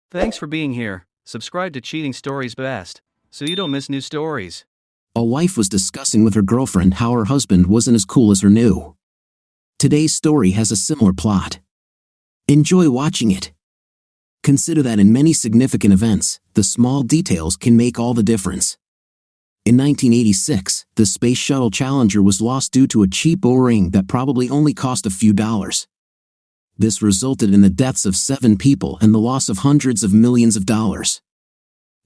Thanks for being here. Subscribe to Cheating Stories Best, so you don't miss new stories. A wife was discussing with her girlfriend how her husband wasn't as cool as her new. Today's story has a similar plot. Enjoy watching it. Consider that in many significant events, the small details can make all the difference. In 1986, the Space Shuttle Challenger was lost due to a cheap O-ring that probably only cost a few dollars. This resulted in the deaths of 7 people and the loss of hundreds of millions of dollars.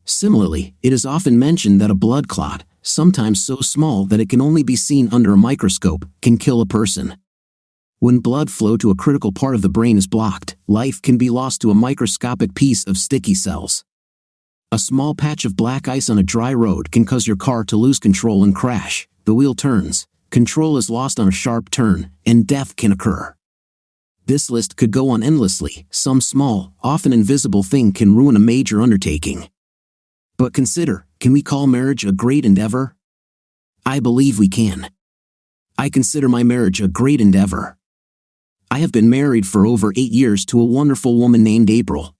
Similarly, it is often mentioned that a blood clot, sometimes so small that it can only be seen under a microscope, can kill a person. When blood flow to a critical part of the brain is blocked, life can be lost to a microscopic piece of sticky cells. A small patch of black ice on a dry road can cause your car to lose control and crash. The wheel turns, control is lost on a sharp turn, and death can occur. This list could go on endlessly. Some small, often invisible thing can ruin a major undertaking. But consider, can we call marriage a great endeavor? I believe we can. I consider my marriage a great endeavor. I have been married for over 8 years to a wonderful woman named April.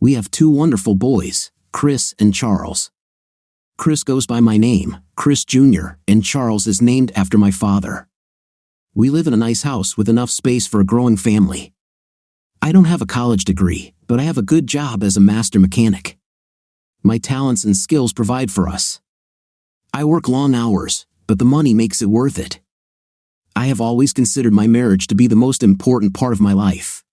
We have 2 wonderful boys, Chris and Charles. Chris goes by my name, Chris Jr., and Charles is named after my father. We live in a nice house with enough space for a growing family. I don't have a college degree, but I have a good job as a master mechanic. My talents and skills provide for us. I work long hours, but the money makes it worth it. I have always considered my marriage to be the most important part of my life.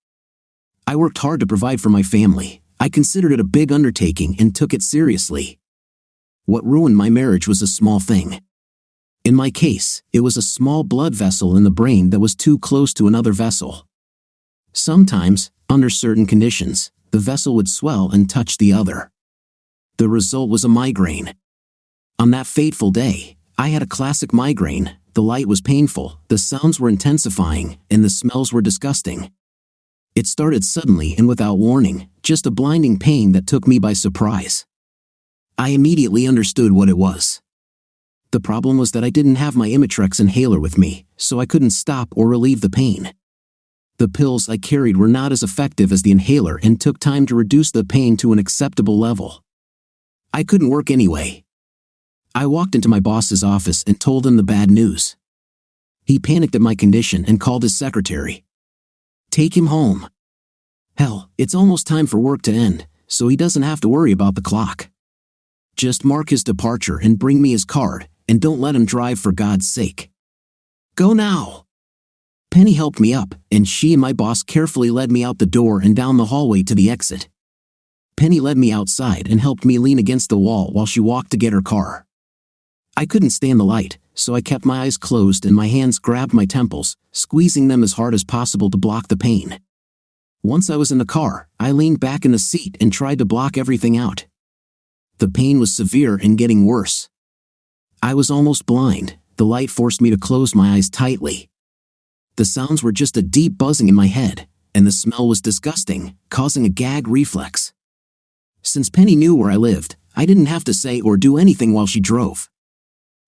I worked hard to provide for my family. I considered it a big undertaking and took it seriously. What ruined my marriage was a small thing. In my case, it was a small blood vessel in the brain that was too close to another vessel. Sometimes, under certain conditions, the vessel would swell and touch the other. The result was a migraine. On that fateful day, I had a classic migraine. The light was painful, the sounds were intensifying, and the smells were disgusting. It started suddenly and without warning, just a blinding pain that took me by surprise. I immediately understood what it was. The problem was that I didn't have my Imitrex inhaler with me, so I couldn't stop or relieve the pain. The pills I carried were not as effective as the inhaler and took time to reduce the pain to an acceptable level. I couldn't work anyway. I walked into my boss's office and told him the bad news. He panicked at my condition and called his secretary. Take him home. Hell, it's almost time for work to end, so he doesn't have to worry about the clock. Just mark his departure and bring me his card, and don't let him drive for God's sake. Go now. Penny helped me up, and she and my boss carefully led me out the door and down the hallway to the exit. Penny led me outside and helped me lean against the wall while she walked to get her car. I couldn't stand the light, so I kept my eyes closed and my hands grabbed my temples, squeezing them as hard as possible to block the pain. Once I was in the car, I leaned back in the seat and tried to block everything out. The pain was severe and getting worse. I was almost blind. The light forced me to close my eyes tightly. The sounds were just a deep buzzing in my head, and the smell was disgusting, causing a gag reflex. Since Penny knew where I lived, I didn't have to say or do anything while she drove.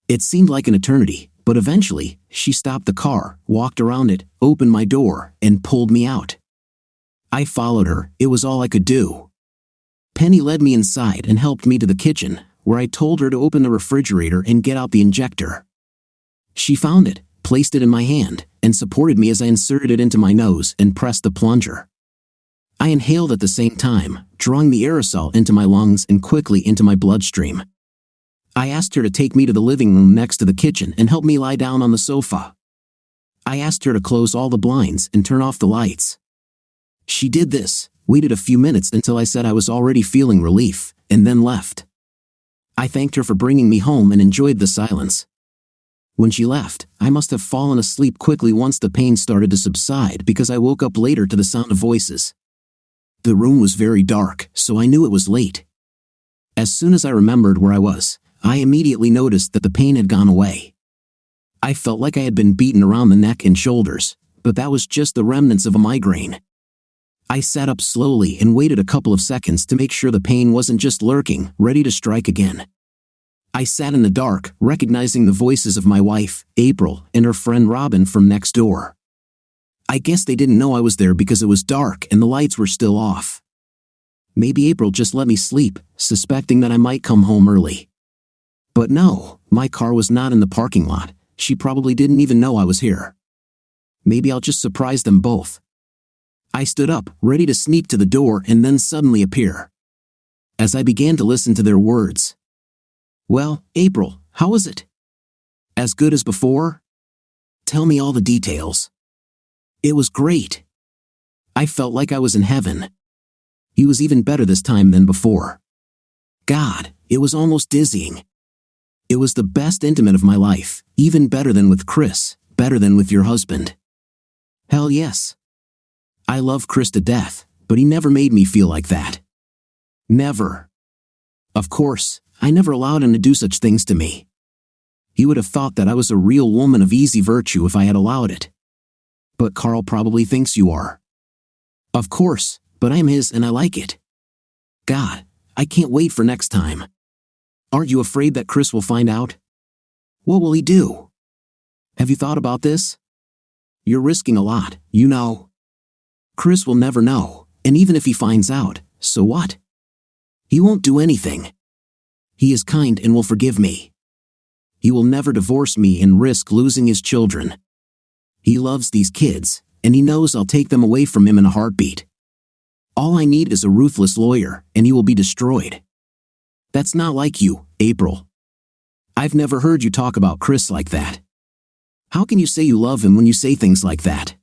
It seemed like an eternity, but eventually, she stopped the car, walked around it, opened my door, and pulled me out. I followed her. It was all I could do. Penny led me inside and helped me to the kitchen, where I told her to open the refrigerator and get out the injector. She found it, placed it in my hand, and supported me as I inserted it into my nose and pressed the plunger. I inhaled at the same time, drawing the aerosol into my lungs and quickly into my bloodstream. I asked her to take me to the living room next to the kitchen and help me lie down on the sofa. I asked her to close all the blinds and turn off the lights. She did this, waited a few minutes until I said I was already feeling relief, and then left. I thanked her for bringing me home and enjoyed the silence. When she left, I must have fallen asleep quickly once the pain started to subside because I woke up later to the sound of voices. The room was very dark, so I knew it was late. As soon as I remembered where I was, I immediately noticed that the pain had gone away. I felt like I had been beaten around the neck and shoulders, but that was just the remnants of a migraine. I sat up slowly and waited a couple of seconds to make sure the pain wasn't just lurking, ready to strike again. I sat in the dark, recognizing the voices of my wife, April, and her friend Robin from next door. I guess they didn't know I was there because it was dark and the lights were still off. Maybe April just let me sleep, suspecting that I might come home early. But no, my car was not in the parking lot. She probably didn't even know I was here. Maybe I'll just surprise them both. I stood up, ready to sneak to the door and then suddenly appear. As I began to listen to their words. Well, April, how was it? As good as before? Tell me all the details. It was great. I felt like I was in heaven. He was even better this time than before. God, it was almost dizzying. It was the best intimate of my life, even better than with Chris, better than with your husband. Hell yes. I love Chris to death, but he never made me feel like that. Never. Of course, I never allowed him to do such things to me. He would have thought that I was a real woman of easy virtue if I had allowed it. But Carl probably thinks you are. Of course, but I'm his and I like it. God, I can't wait for next time. Aren't you afraid that Chris will find out? What will he do? Have you thought about this? You're risking a lot, you know. Chris will never know, and even if he finds out, so what? He won't do anything. He is kind and will forgive me. He will never divorce me and risk losing his children. He loves these kids, and he knows I'll take them away from him in a heartbeat. All I need is a ruthless lawyer, and he will be destroyed. That's not like you, April. I've never heard you talk about Chris like that. How can you say you love him when you say things like that?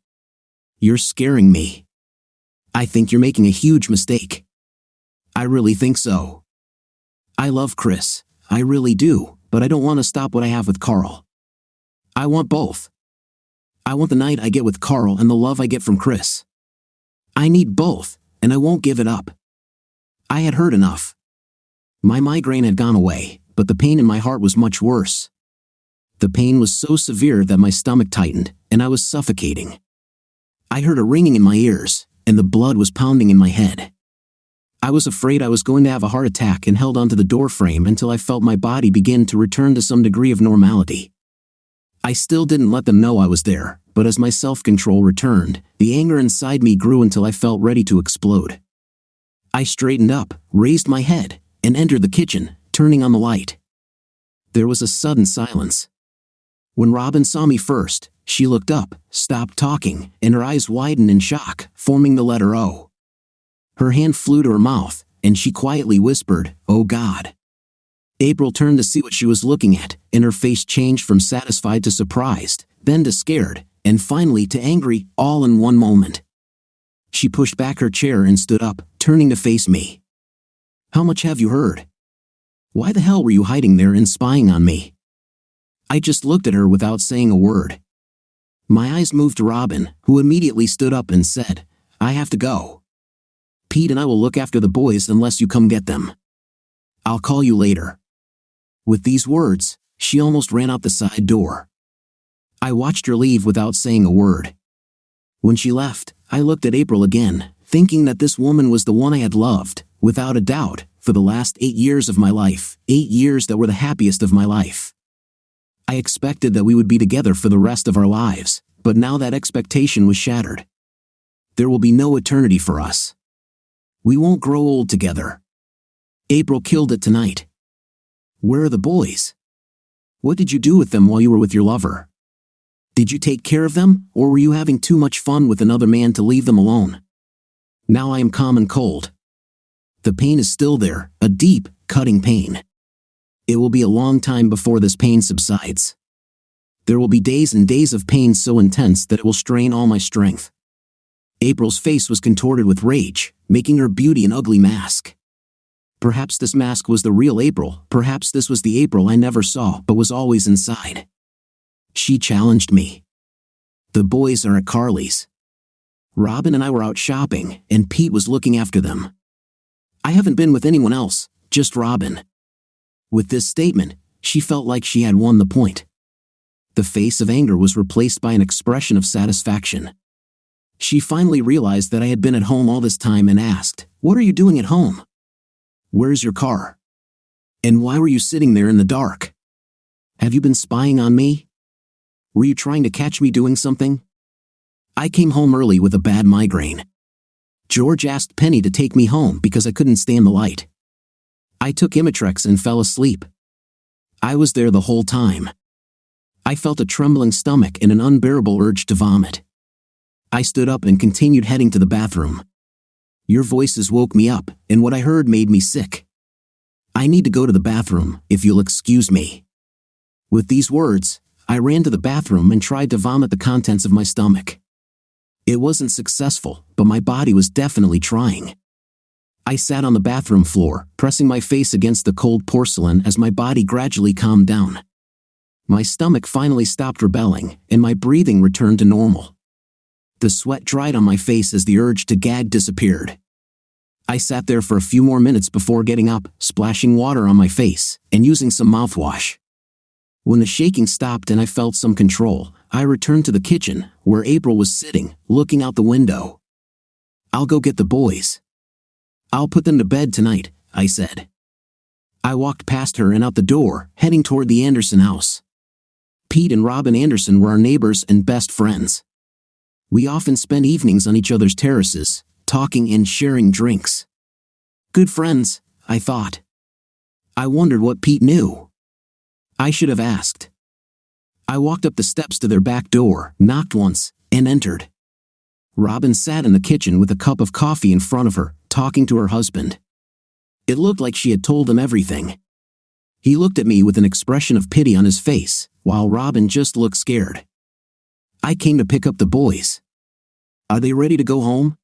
You're scaring me. I think you're making a huge mistake. I really think so. I love Chris, I really do, but I don't want to stop what I have with Carl. I want both. I want the night I get with Carl and the love I get from Chris. I need both, and I won't give it up. I had heard enough. My migraine had gone away, but the pain in my heart was much worse. The pain was so severe that my stomach tightened, and I was suffocating. I heard a ringing in my ears, and the blood was pounding in my head. I was afraid I was going to have a heart attack and held onto the door frame until I felt my body begin to return to some degree of normality. I still didn't let them know I was there, but as my self-control returned, the anger inside me grew until I felt ready to explode. I straightened up, raised my head, and entered the kitchen, turning on the light. There was a sudden silence. When Robin saw me first, she looked up, stopped talking, and her eyes widened in shock, forming the letter O. Her hand flew to her mouth, and she quietly whispered, "Oh God." April turned to see what she was looking at, and her face changed from satisfied to surprised, then to scared, and finally to angry, all in one moment. She pushed back her chair and stood up, turning to face me. "How much have you heard? Why the hell were you hiding there and spying on me?" I just looked at her without saying a word. My eyes moved to Robin, who immediately stood up and said, "I have to go. Pete and I will look after the boys unless you come get them. I'll call you later." With these words, she almost ran out the side door. I watched her leave without saying a word. When she left, I looked at April again, thinking that this woman was the one I had loved, without a doubt, for the last 8 years of my life, 8 years that were the happiest of my life. I expected that we would be together for the rest of our lives, but now that expectation was shattered. There will be no eternity for us. We won't grow old together. April killed it tonight. Where are the boys? What did you do with them while you were with your lover? Did you take care of them, or were you having too much fun with another man to leave them alone? Now I am calm and cold. The pain is still there, a deep, cutting pain. It will be a long time before this pain subsides. There will be days and days of pain so intense that it will strain all my strength. April's face was contorted with rage, making her beauty an ugly mask. Perhaps this mask was the real April, perhaps this was the April I never saw but was always inside. She challenged me. The boys are at Carly's. Robin and I were out shopping, and Pete was looking after them. I haven't been with anyone else, just Robin. With this statement, she felt like she had won the point. The face of anger was replaced by an expression of satisfaction. She finally realized that I had been at home all this time and asked, "What are you doing at home? Where's your car? And why were you sitting there in the dark? Have you been spying on me? Were you trying to catch me doing something?" I came home early with a bad migraine. George asked Penny to take me home because I couldn't stand the light. I took Imitrex and fell asleep. I was there the whole time. I felt a trembling stomach and an unbearable urge to vomit. I stood up and continued heading to the bathroom. Your voices woke me up, and what I heard made me sick. I need to go to the bathroom, if you'll excuse me. With these words, I ran to the bathroom and tried to vomit the contents of my stomach. It wasn't successful, but my body was definitely trying. I sat on the bathroom floor, pressing my face against the cold porcelain as my body gradually calmed down. My stomach finally stopped rebelling, and my breathing returned to normal. The sweat dried on my face as the urge to gag disappeared. I sat there for a few more minutes before getting up, splashing water on my face, and using some mouthwash. When the shaking stopped and I felt some control, I returned to the kitchen, where April was sitting, looking out the window. "I'll go get the boys. I'll put them to bed tonight," I said. I walked past her and out the door, heading toward the Anderson house. Pete and Robin Anderson were our neighbors and best friends. We often spent evenings on each other's terraces, talking and sharing drinks. Good friends, I thought. I wondered what Pete knew. I should have asked. I walked up the steps to their back door, knocked once, and entered. Robin sat in the kitchen with a cup of coffee in front of her, talking to her husband. It looked like she had told him everything. He looked at me with an expression of pity on his face, while Robin just looked scared. I came to pick up the boys. "Are they ready to go home?"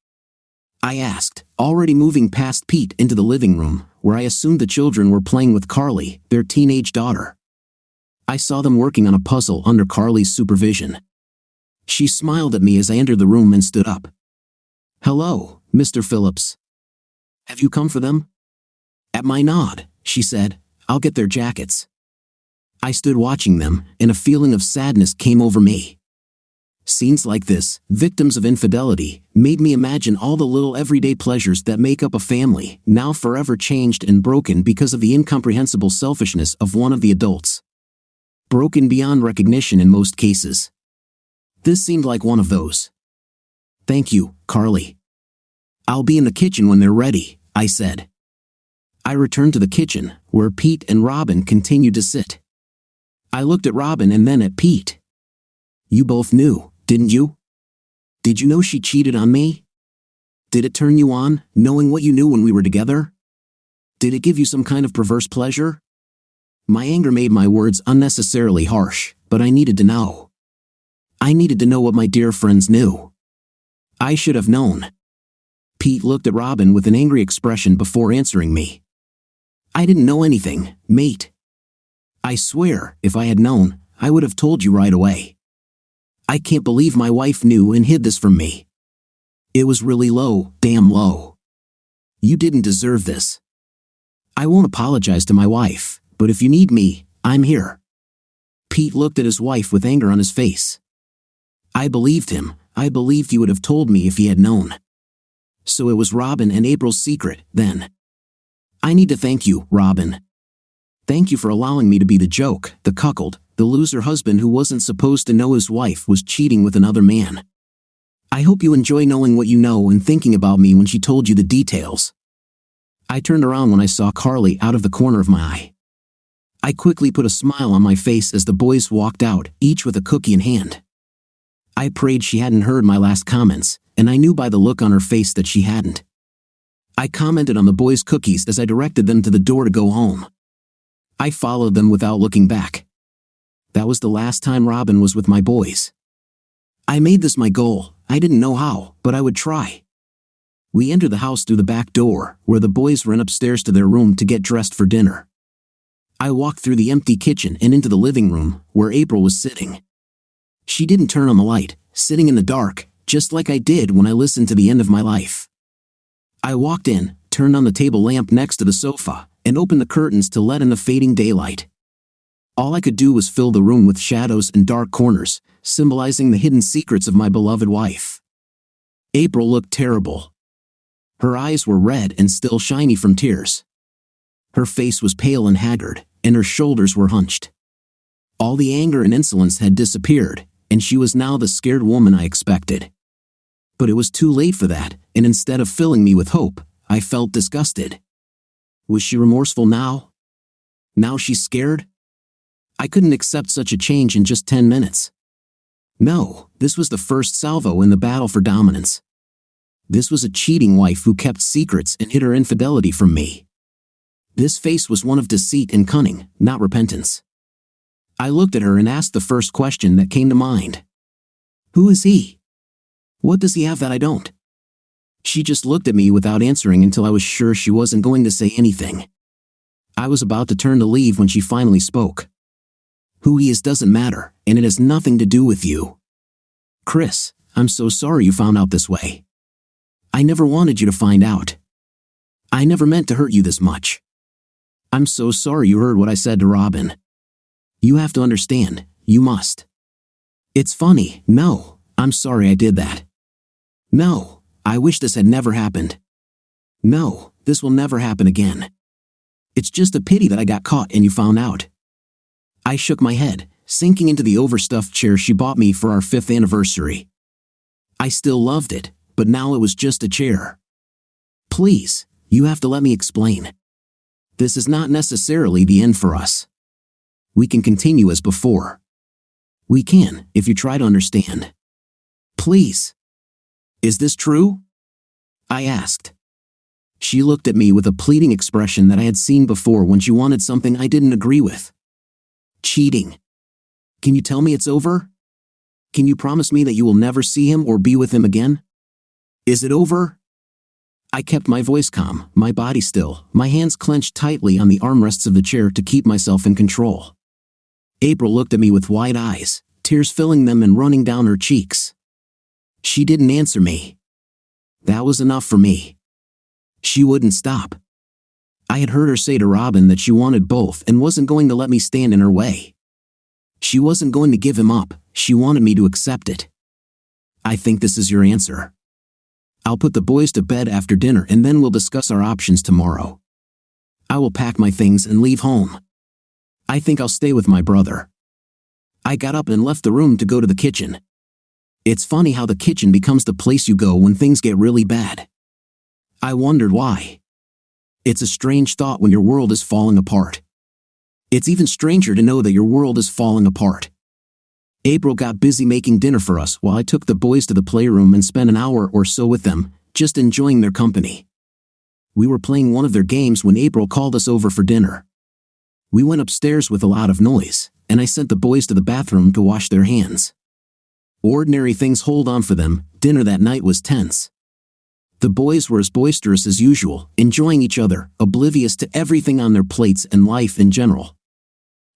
I asked, already moving past Pete into the living room, where I assumed the children were playing with Carly, their teenage daughter. I saw them working on a puzzle under Carly's supervision. She smiled at me as I entered the room and stood up. "Hello, Mr. Phillips. Have you come for them?" At my nod, she said, "I'll get their jackets." I stood watching them, and a feeling of sadness came over me. Scenes like this, victims of infidelity, made me imagine all the little everyday pleasures that make up a family, now forever changed and broken because of the incomprehensible selfishness of one of the adults. Broken beyond recognition in most cases. This seemed like one of those. "Thank you, Carly. I'll be in the kitchen when they're ready," I said. I returned to the kitchen, where Pete and Robin continued to sit. I looked at Robin and then at Pete. "You both knew, didn't you? Did you know she cheated on me? Did it turn you on, knowing what you knew when we were together? Did it give you some kind of perverse pleasure?" My anger made my words unnecessarily harsh, but I needed to know. I needed to know what my dear friends knew. I should have known. Pete looked at Robin with an angry expression before answering me. "I didn't know anything, mate. I swear, if I had known, I would have told you right away. I can't believe my wife knew and hid this from me. It was really low, damn low. You didn't deserve this. I won't apologize to my wife, but if you need me, I'm here." Pete looked at his wife with anger on his face. I believed him. I believed he would have told me if he had known. So it was Robin and April's secret, then. I need to thank you, Robin. Thank you for allowing me to be the joke, the cuckold, the loser husband who wasn't supposed to know his wife was cheating with another man. I hope you enjoy knowing what you know and thinking about me when she told you the details. I turned around when I saw Carly out of the corner of my eye. I quickly put a smile on my face as the boys walked out, each with a cookie in hand. I prayed she hadn't heard my last comments, and I knew by the look on her face that she hadn't. I commented on the boys' cookies as I directed them to the door to go home. I followed them without looking back. That was the last time Robin was with my boys. I made this my goal. I didn't know how, but I would try. We entered the house through the back door, where the boys ran upstairs to their room to get dressed for dinner. I walked through the empty kitchen and into the living room, where April was sitting. She didn't turn on the light, sitting in the dark, just like I did when I listened to the end of my life. I walked in, turned on the table lamp next to the sofa, and opened the curtains to let in the fading daylight. All I could do was fill the room with shadows and dark corners, symbolizing the hidden secrets of my beloved wife. April looked terrible. Her eyes were red and still shiny from tears. Her face was pale and haggard, and her shoulders were hunched. All the anger and insolence had disappeared, and she was now the scared woman I expected. But it was too late for that, and instead of filling me with hope, I felt disgusted. Was she remorseful now? Now she's scared? I couldn't accept such a change in just 10 minutes. No, this was the first salvo in the battle for dominance. This was a cheating wife who kept secrets and hid her infidelity from me. This face was one of deceit and cunning, not repentance. I looked at her and asked the first question that came to mind. Who is he? What does he have that I don't? She just looked at me without answering until I was sure she wasn't going to say anything. I was about to turn to leave when she finally spoke. Who he is doesn't matter, and it has nothing to do with you. Chris, I'm so sorry you found out this way. I never wanted you to find out. I never meant to hurt you this much. I'm so sorry you heard what I said to Robin. You have to understand, you must. It's funny, no, I'm sorry I did that. No, I wish this had never happened. No, this will never happen again. It's just a pity that I got caught and you found out. I shook my head, sinking into the overstuffed chair she bought me for our 5th anniversary. I still loved it, but now it was just a chair. Please, you have to let me explain. This is not necessarily the end for us. We can continue as before. We can, if you try to understand. Please. Is this true? I asked. She looked at me with a pleading expression that I had seen before when she wanted something I didn't agree with. Cheating. Can you tell me it's over? Can you promise me that you will never see him or be with him again? Is it over? I kept my voice calm, my body still, my hands clenched tightly on the armrests of the chair to keep myself in control. April looked at me with wide eyes, tears filling them and running down her cheeks. She didn't answer me. That was enough for me. She wouldn't stop. I had heard her say to Robin that she wanted both and wasn't going to let me stand in her way. She wasn't going to give him up, she wanted me to accept it. I think this is your answer. I'll put the boys to bed after dinner and then we'll discuss our options tomorrow. I will pack my things and leave home. I think I'll stay with my brother. I got up and left the room to go to the kitchen. It's funny how the kitchen becomes the place you go when things get really bad. I wondered why. It's a strange thought when your world is falling apart. It's even stranger to know that your world is falling apart. April got busy making dinner for us while I took the boys to the playroom and spent an hour or so with them, just enjoying their company. We were playing one of their games when April called us over for dinner. We went upstairs with a lot of noise, and I sent the boys to the bathroom to wash their hands. Ordinary things hold on for them, dinner that night was tense. The boys were as boisterous as usual, enjoying each other, oblivious to everything on their plates and life in general.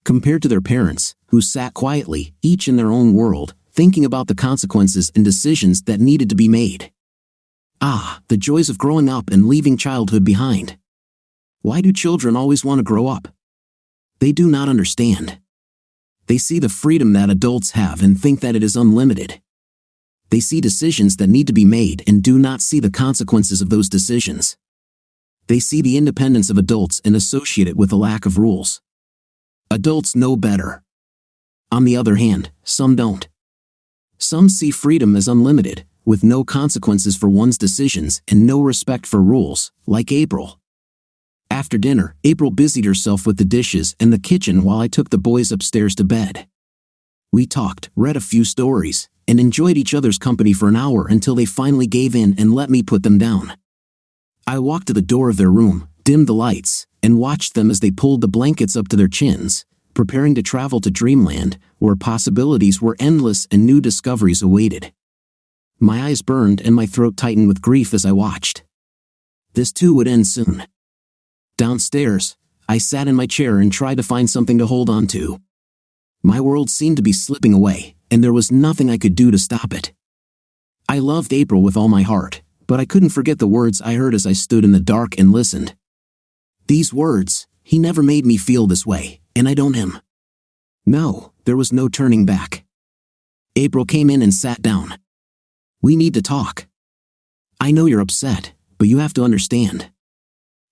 Compared to their parents, who sat quietly, each in their own world, thinking about the consequences and decisions that needed to be made. Ah, the joys of growing up and leaving childhood behind. Why do children always want to grow up? They do not understand. They see the freedom that adults have and think that it is unlimited. They see decisions that need to be made and do not see the consequences of those decisions. They see the independence of adults and associate it with a lack of rules. Adults know better. On the other hand, some don't. Some see freedom as unlimited, with no consequences for one's decisions and no respect for rules, like April. After dinner, April busied herself with the dishes and the kitchen while I took the boys upstairs to bed. We talked, read a few stories, and enjoyed each other's company for an hour until they finally gave in and let me put them down. I walked to the door of their room, dimmed the lights, and watched them as they pulled the blankets up to their chins, preparing to travel to dreamland, where possibilities were endless and new discoveries awaited. My eyes burned and my throat tightened with grief as I watched. This too would end soon. Downstairs, I sat in my chair and tried to find something to hold on to. My world seemed to be slipping away, and there was nothing I could do to stop it. I loved April with all my heart, but I couldn't forget the words I heard as I stood in the dark and listened. These words, he never made me feel this way, and I don't him. No, there was no turning back. April came in and sat down. We need to talk. I know you're upset, but you have to understand.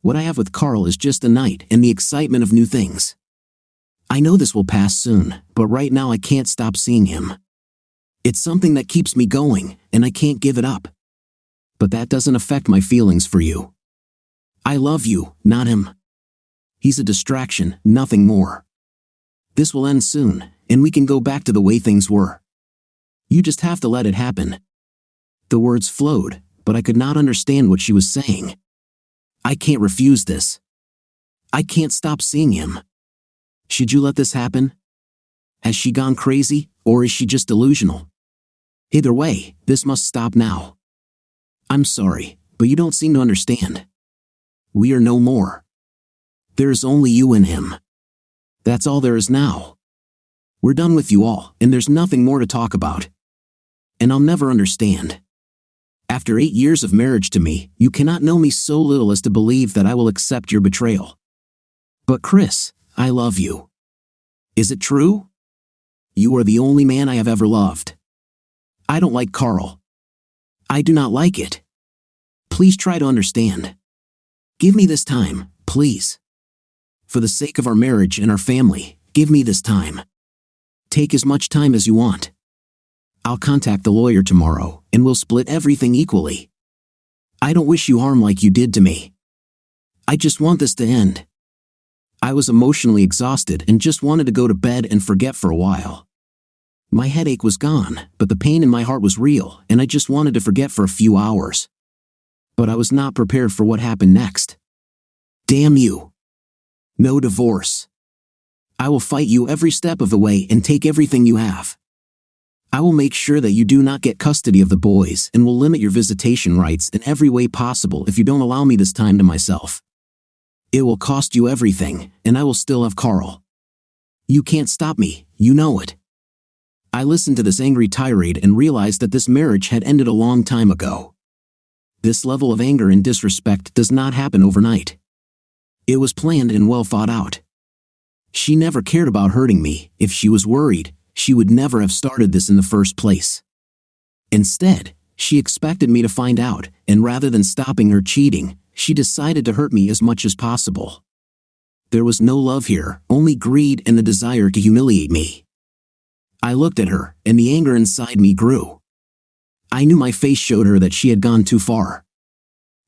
What I have with Carl is just a night and the excitement of new things. I know this will pass soon, but right now I can't stop seeing him. It's something that keeps me going, and I can't give it up. But that doesn't affect my feelings for you. I love you, not him. He's a distraction, nothing more. This will end soon, and we can go back to the way things were. You just have to let it happen." The words flowed, but I could not understand what she was saying. I can't refuse this. I can't stop seeing him. Should you let this happen? Has she gone crazy, or is she just delusional? Either way, this must stop now. I'm sorry, but you don't seem to understand. We are no more. There is only you and him. That's all there is now. We're done with you all, and there's nothing more to talk about. And I'll never understand. After 8 years of marriage to me, you cannot know me so little as to believe that I will accept your betrayal. But Chris, I love you. Is it true? You are the only man I have ever loved. I don't like Carl. I do not like it. Please try to understand. Give me this time, please. For the sake of our marriage and our family, give me this time. Take as much time as you want. I'll contact the lawyer tomorrow, and we'll split everything equally. I don't wish you harm like you did to me. I just want this to end. I was emotionally exhausted and just wanted to go to bed and forget for a while. My headache was gone, but the pain in my heart was real, and I just wanted to forget for a few hours. But I was not prepared for what happened next. Damn you. No divorce. I will fight you every step of the way and take everything you have. I will make sure that you do not get custody of the boys and will limit your visitation rights in every way possible if you don't allow me this time to myself. It will cost you everything, and I will still have Carl. You can't stop me, you know it. I listened to this angry tirade and realized that this marriage had ended a long time ago. This level of anger and disrespect does not happen overnight. It was planned and well thought out. She never cared about hurting me. If she was worried, she would never have started this in the first place. Instead, she expected me to find out, and rather than stopping her cheating, she decided to hurt me as much as possible. There was no love here, only greed and the desire to humiliate me. I looked at her, and the anger inside me grew. I knew my face showed her that she had gone too far.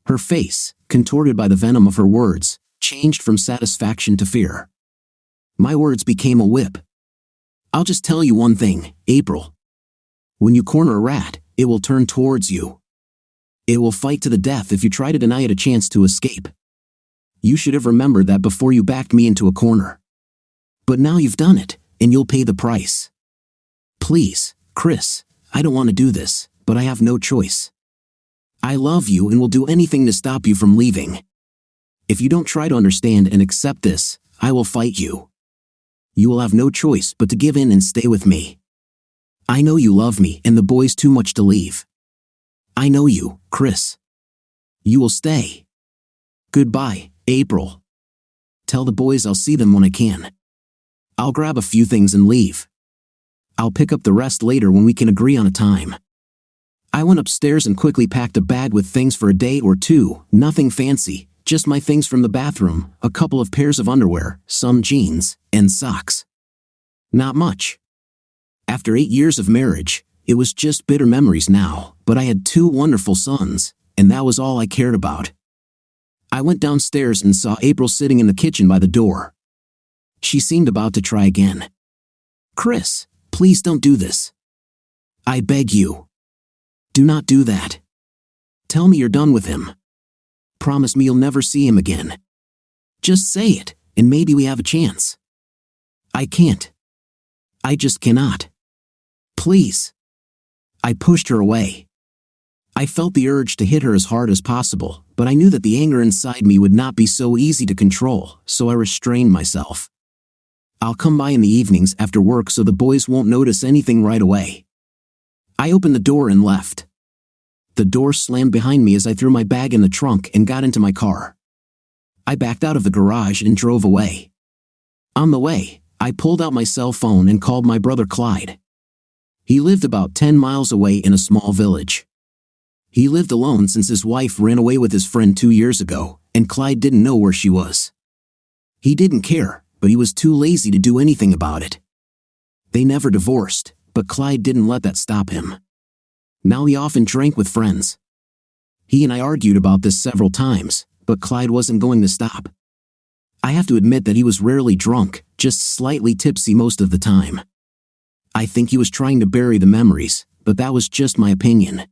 Her face, contorted by the venom of her words, changed from satisfaction to fear. My words became a whip. I'll just tell you one thing, April. When you corner a rat, it will turn towards you. It will fight to the death if you try to deny it a chance to escape. You should have remembered that before you backed me into a corner. But now you've done it, and you'll pay the price. Please, Chris, I don't want to do this, but I have no choice. I love you and will do anything to stop you from leaving. If you don't try to understand and accept this, I will fight you. You will have no choice but to give in and stay with me. I know you love me and the boys too much to leave. I know you, Chris. You will stay. Goodbye, April. Tell the boys I'll see them when I can. I'll grab a few things and leave. I'll pick up the rest later when we can agree on a time. I went upstairs and quickly packed a bag with things for a day or two, nothing fancy, just my things from the bathroom, a couple of pairs of underwear, some jeans, and socks. Not much. After 8 years of marriage, it was just bitter memories now, but I had 2 wonderful sons, and that was all I cared about. I went downstairs and saw April sitting in the kitchen by the door. She seemed about to try again. Chris, please don't do this. I beg you. Do not do that. Tell me you're done with him. Promise me you'll never see him again. Just say it, and maybe we have a chance. I can't. I just cannot. Please. I pushed her away. I felt the urge to hit her as hard as possible, but I knew that the anger inside me would not be so easy to control, so I restrained myself. I'll come by in the evenings after work so the boys won't notice anything right away. I opened the door and left. The door slammed behind me as I threw my bag in the trunk and got into my car. I backed out of the garage and drove away. On the way, I pulled out my cell phone and called my brother Clyde. He lived about 10 miles away in a small village. He lived alone since his wife ran away with his friend 2 years ago, and Clyde didn't know where she was. He didn't care, but he was too lazy to do anything about it. They never divorced, but Clyde didn't let that stop him. Now he often drank with friends. He and I argued about this several times, but Clyde wasn't going to stop. I have to admit that he was rarely drunk, just slightly tipsy most of the time. I think he was trying to bury the memories, but that was just my opinion.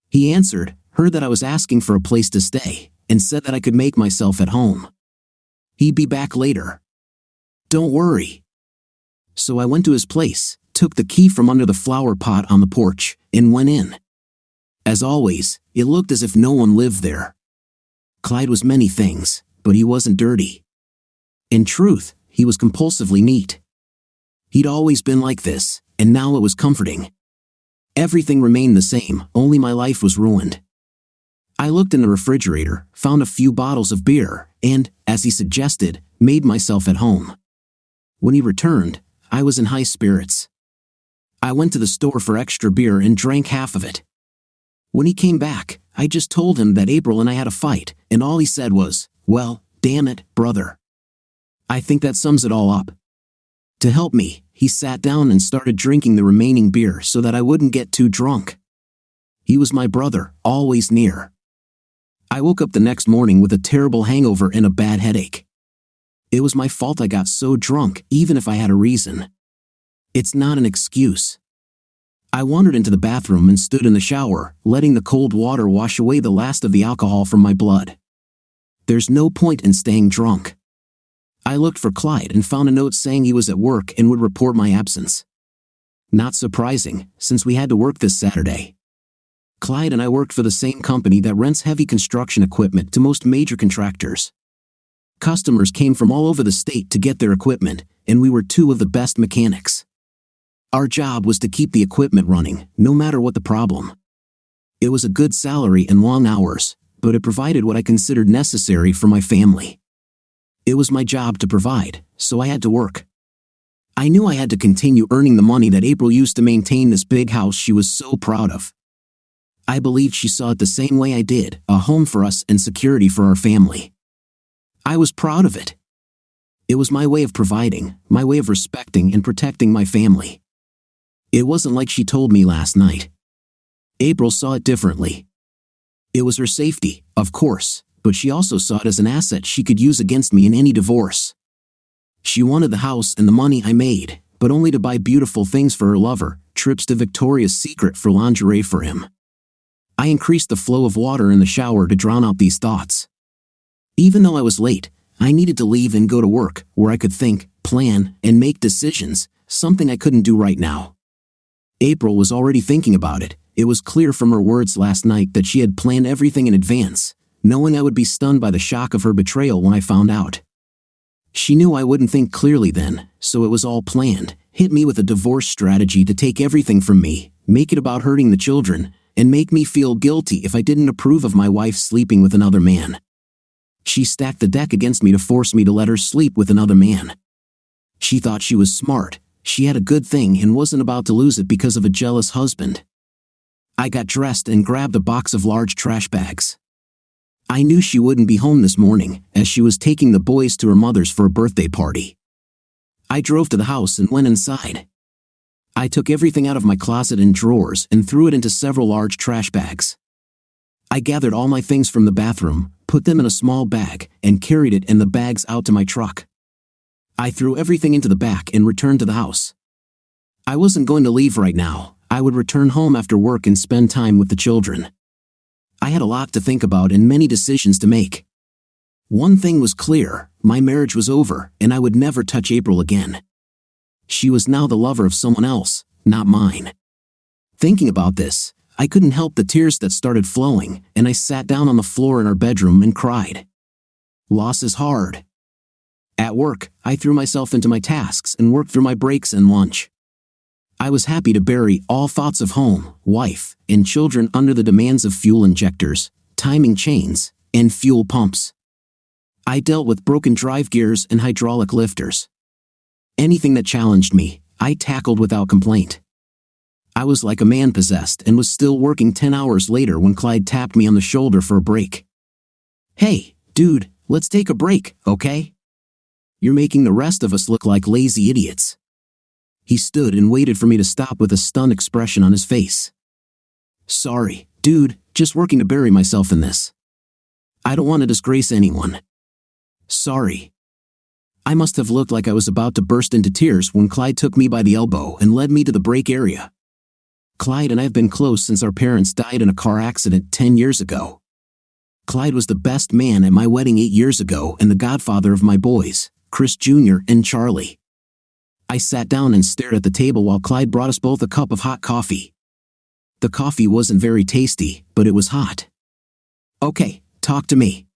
He answered, heard that I was asking for a place to stay, and said that I could make myself at home. He'd be back later. Don't worry. So I went to his place, took the key from under the flower pot on the porch, and went in. As always, it looked as if no one lived there. Clyde was many things, but he wasn't dirty. In truth, he was compulsively neat. He'd always been like this, and now it was comforting. Everything remained the same, only my life was ruined. I looked in the refrigerator, found a few bottles of beer, and, as he suggested, made myself at home. When he returned, I was in high spirits. I went to the store for extra beer and drank half of it. When he came back, I just told him that April and I had a fight, and all he said was, "Well, damn it, brother." I think that sums it all up. To help me, he sat down and started drinking the remaining beer so that I wouldn't get too drunk. He was my brother, always near. I woke up the next morning with a terrible hangover and a bad headache. It was my fault I got so drunk, even if I had a reason. It's not an excuse. I wandered into the bathroom and stood in the shower, letting the cold water wash away the last of the alcohol from my blood. There's no point in staying drunk. I looked for Clyde and found a note saying he was at work and would report my absence. Not surprising, since we had to work this Saturday. Clyde and I worked for the same company that rents heavy construction equipment to most major contractors. Customers came from all over the state to get their equipment, and we were two of the best mechanics. Our job was to keep the equipment running, no matter what the problem. It was a good salary and long hours, but it provided what I considered necessary for my family. It was my job to provide, so I had to work. I knew I had to continue earning the money that April used to maintain this big house she was so proud of. I believed she saw it the same way I did, a home for us and security for our family. I was proud of it. It was my way of providing, my way of respecting and protecting my family. It wasn't like she told me last night. April saw it differently. It was her safety, of course, but she also saw it as an asset she could use against me in any divorce. She wanted the house and the money I made, but only to buy beautiful things for her lover, trips to Victoria's Secret for lingerie for him. I increased the flow of water in the shower to drown out these thoughts. Even though I was late, I needed to leave and go to work, where I could think, plan, and make decisions, something I couldn't do right now. April was already thinking about it. It was clear from her words last night that she had planned everything in advance, knowing I would be stunned by the shock of her betrayal when I found out. She knew I wouldn't think clearly then, so it was all planned, hit me with a divorce strategy to take everything from me, make it about hurting the children, and make me feel guilty if I didn't approve of my wife sleeping with another man. She stacked the deck against me to force me to let her sleep with another man. She thought she was smart, she had a good thing and wasn't about to lose it because of a jealous husband. I got dressed and grabbed a box of large trash bags. I knew she wouldn't be home this morning, as she was taking the boys to her mother's for a birthday party. I drove to the house and went inside. I took everything out of my closet and drawers and threw it into several large trash bags. I gathered all my things from the bathroom, put them in a small bag, and carried it and the bags out to my truck. I threw everything into the back and returned to the house. I wasn't going to leave right now. I would return home after work and spend time with the children. I had a lot to think about and many decisions to make. One thing was clear, my marriage was over, and I would never touch April again. She was now the lover of someone else, not mine. Thinking about this, I couldn't help the tears that started flowing, and I sat down on the floor in our bedroom and cried. Loss is hard. At work, I threw myself into my tasks and worked through my breaks and lunch. I was happy to bury all thoughts of home, wife, and children under the demands of fuel injectors, timing chains, and fuel pumps. I dealt with broken drive gears and hydraulic lifters. Anything that challenged me, I tackled without complaint. I was like a man possessed and was still working 10 hours later when Clyde tapped me on the shoulder for a break. Hey, dude, let's take a break, okay? You're making the rest of us look like lazy idiots. He stood and waited for me to stop with a stunned expression on his face. Sorry, dude, just working to bury myself in this. I don't want to disgrace anyone. Sorry. I must have looked like I was about to burst into tears when Clyde took me by the elbow and led me to the break area. Clyde and I have been close since our parents died in a car accident 10 years ago. Clyde was the best man at my wedding 8 years ago and the godfather of my boys, Chris Jr. and Charlie. I sat down and stared at the table while Clyde brought us both a cup of hot coffee. The coffee wasn't very tasty, but it was hot. Okay, talk to me.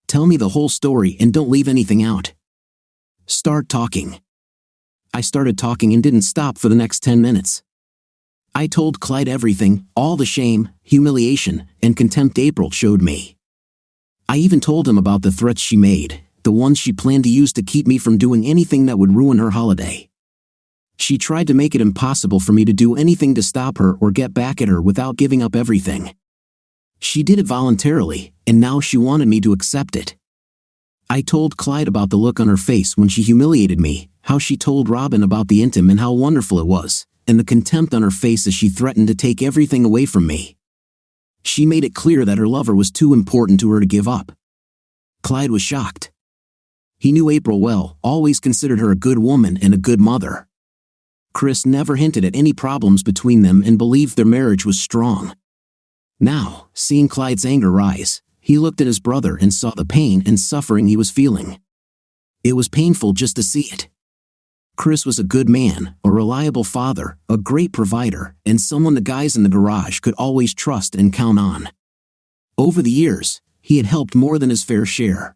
Tell me the whole story and don't leave anything out. Start talking. I started talking and didn't stop for the next 10 minutes. I told Clyde everything, all the shame, humiliation, and contempt April showed me. I even told him about the threats she made, the ones she planned to use to keep me from doing anything that would ruin her holiday. She tried to make it impossible for me to do anything to stop her or get back at her without giving up everything. She did it voluntarily, and now she wanted me to accept it. I told Clyde about the look on her face when she humiliated me, how she told Robin about the intim and how wonderful it was, and the contempt on her face as she threatened to take everything away from me. She made it clear that her lover was too important to her to give up. Clyde was shocked. He knew April well, always considered her a good woman and a good mother. Chris never hinted at any problems between them and believed their marriage was strong. Now, seeing Clyde's anger rise, he looked at his brother and saw the pain and suffering he was feeling. It was painful just to see it. Chris was a good man, a reliable father, a great provider, and someone the guys in the garage could always trust and count on. Over the years, he had helped more than his fair share.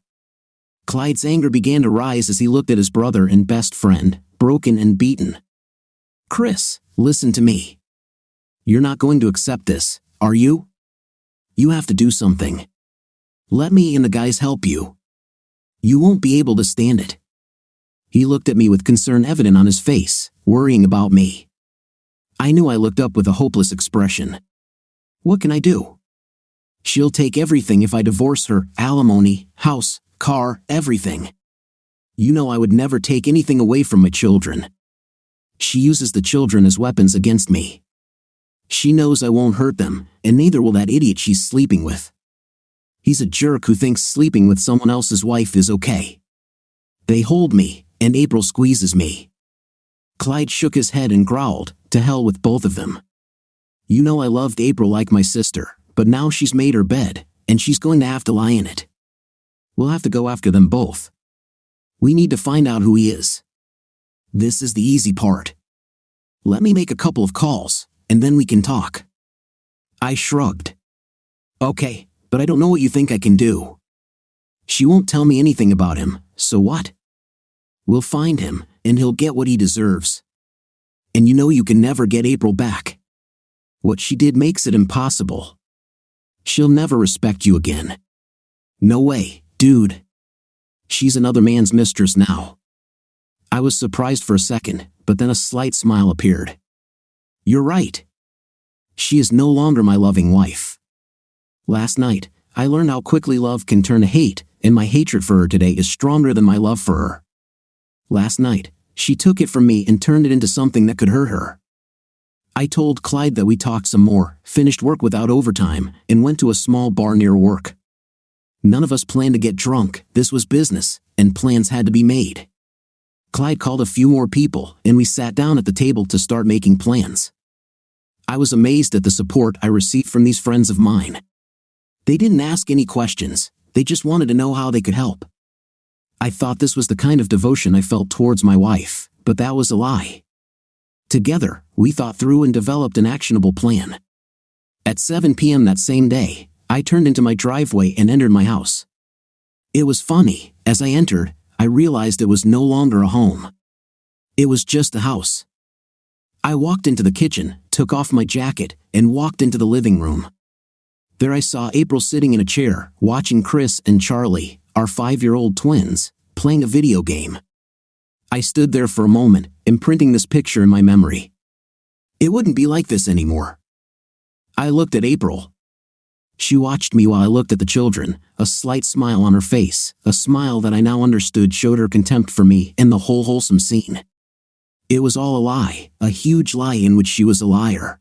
Clyde's anger began to rise as he looked at his brother and best friend, broken and beaten. Chris, listen to me. You're not going to accept this, are you? You have to do something. Let me and the guys help you. You won't be able to stand it. He looked at me with concern evident on his face, worrying about me. I knew I looked up with a hopeless expression. What can I do? She'll take everything if I divorce her, alimony, house, car, everything. You know I would never take anything away from my children. She uses the children as weapons against me. She knows I won't hurt them, and neither will that idiot she's sleeping with. He's a jerk who thinks sleeping with someone else's wife is okay. They hold me, and April squeezes me. Clyde shook his head and growled, to hell with both of them. You know I loved April like my sister, but now she's made her bed, and she's going to have to lie in it. We'll have to go after them both. We need to find out who he is. This is the easy part. Let me make a couple of calls, and then we can talk. I shrugged. Okay, but I don't know what you think I can do. She won't tell me anything about him, so what? We'll find him, and he'll get what he deserves. And you know you can never get April back. What she did makes it impossible. She'll never respect you again. No way, dude. She's another man's mistress now. I was surprised for a second, but then a slight smile appeared. You're right. She is no longer my loving wife. Last night, I learned how quickly love can turn to hate, and my hatred for her today is stronger than my love for her. Last night, she took it from me and turned it into something that could hurt her. I told Clyde that we talked some more, finished work without overtime, and went to a small bar near work. None of us planned to get drunk, this was business, and plans had to be made. Clyde called a few more people, and we sat down at the table to start making plans. I was amazed at the support I received from these friends of mine. They didn't ask any questions, they just wanted to know how they could help. I thought this was the kind of devotion I felt towards my wife, but that was a lie. Together, we thought through and developed an actionable plan. At 7 p.m. that same day, I turned into my driveway and entered my house. It was funny, as I entered, I realized it was no longer a home. It was just a house. I walked into the kitchen, took off my jacket, and walked into the living room. There I saw April sitting in a chair, watching Chris and Charlie, our 5-year-old twins, playing a video game. I stood there for a moment, imprinting this picture in my memory. It wouldn't be like this anymore. I looked at April. She watched me while I looked at the children, a slight smile on her face, a smile that I now understood showed her contempt for me and the whole wholesome scene. It was all a lie, a huge lie in which she was a liar.